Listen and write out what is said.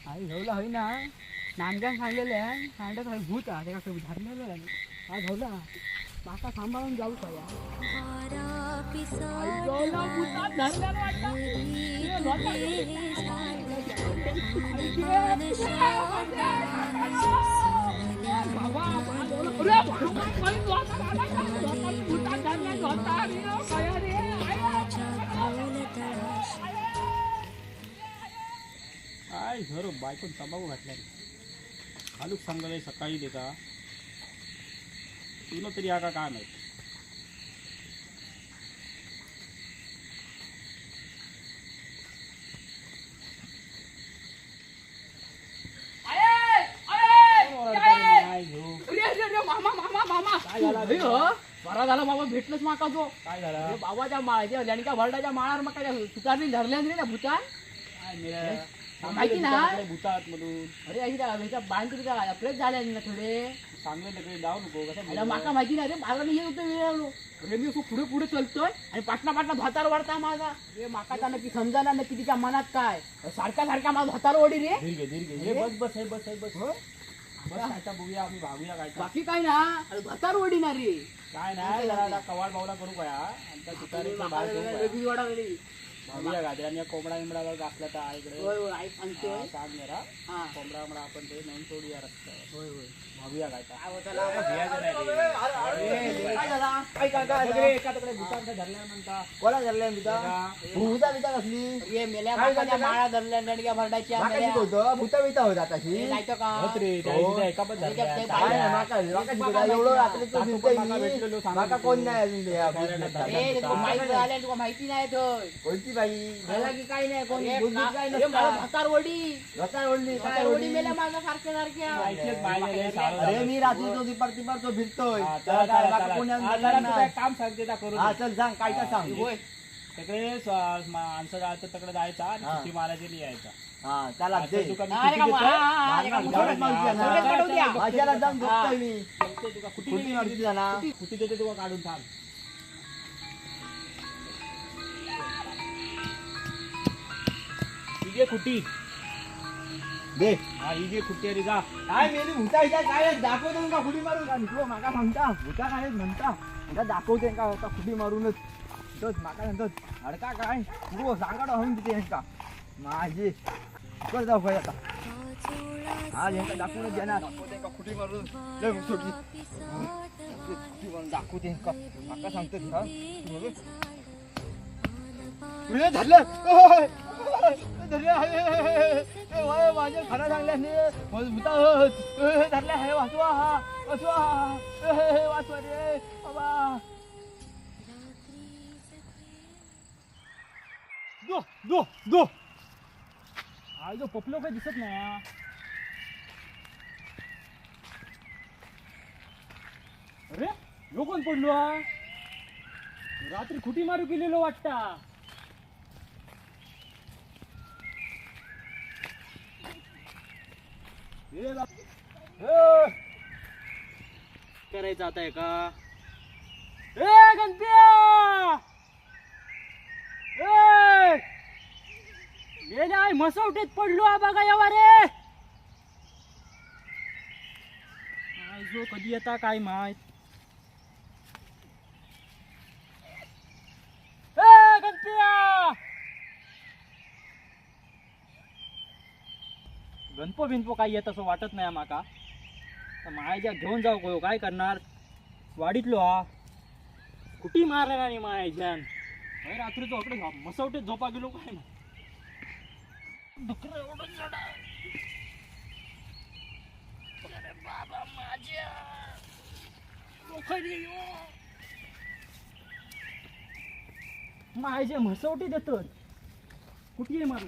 आई झवला होई ना नांदगान सांगलेले सांगत भूत आहे का धरलेलं आहे हा झवला माका सांभाळून जाऊ का या काय घर बायकोन तंबाखू घातल्या खालूक सांगले सकाळी देता तुला तरी हा का काय माहित बरा झाला बाबा भेटलंच माका जो काय झाला बाबाच्या माळ्याच्या लणक्या भरडाच्या माळावर मग काय सुतारणी धरल्या नाही ना भूतान माहिती ना भूतात मधून अरे ह्याच्या बांध प्रेस झाल्या ना थोडे चांगले लगेच जाऊ नको अरे माका माहिती नाही रे मला मी येतो वेळ आलो अरे मी खूप पुढे पुढे चलतोय आणि पाटणा पाटणा भातार वाढता माझा रे माका नक्की समजाना नक्की तिच्या मनात काय सारखा सारखा माझा भातार ओढी रे दीर्घ बस बस बस बस बस आता बघूया आम्ही भागूया काय बाकी काय ना अरे भातार ओढी ना रे काय नाही जरा कवाड बावडा करू काय आमच्या सुतारीचं बाहेर घेऊ काय. भागूया गाजरांनी कोंबडा बिंबडा घातला तर इकडे आई सांगतोय सांग जरा कोंबडा बिंबडा आपण ते नेऊन सोडूया रस्ता होय होय भागूया काय कोणा धरल्या भूता बिता कसली मेल्या माकाच्या माळा धरल्या नडक्या भरडाच्या भूता बिता होत आता जायचं का माका कोण नाही तुला माहिती नाही कोणती बाई की काही नाही कोण भातार ओढी मेल्या माझ्या सारख्या सारख्या अरे मी रात्री तो दिपार तो फिरतोय काम सांगते करून चल सांग काय काय सांग तिकडे माणसं जायचं तिकडे जायचा आणि सुट्टी मारायची यायचा हा त्याला कुठे देते तुला काढून थांब ही कुटी दे हा ही जे कुटी अरे जा काय मेली भूताच्या काय दाखवतो का खुडी मारून का निघलो माका सांगता भूता काय म्हणता आता दाखवते का आता खुडी मारूनच तोच माका म्हणतात अडका काय तू सांगा होईन तिथे का माझी कर जाऊ काय आता हा यांना दाखवूनच देणार दाखवते का खुडी मारून लय सोडली खुडी मारून दाखवते का माका सांगतो हा धरलं माझ्या खाना सांगल्या धरल्या आहे वाचवा वाचवा रे बाबा दो दो दो आज पपलो काही दिसत नाही अरे यो कोण पडलो रात्री खुटी मारू गेलेलो वाटता करायचं आता आहे का ए गणप्या गेल्या मसवटीत पडलो बघा यावा रे जो कधी येता काय माहित गणप्या गणपो बिनपो काही येत असं वाटत नाही माका मायाच्या घेऊन जाऊ गो काय करणार वाडीतलो हा कुठी मारला नाही मायाच्यान रात्री झोपडे मसवटे झोपा गेलो काय ना डुकर बाबा माझ्या मायाच्या म्हसवटी देतो कुठे मारू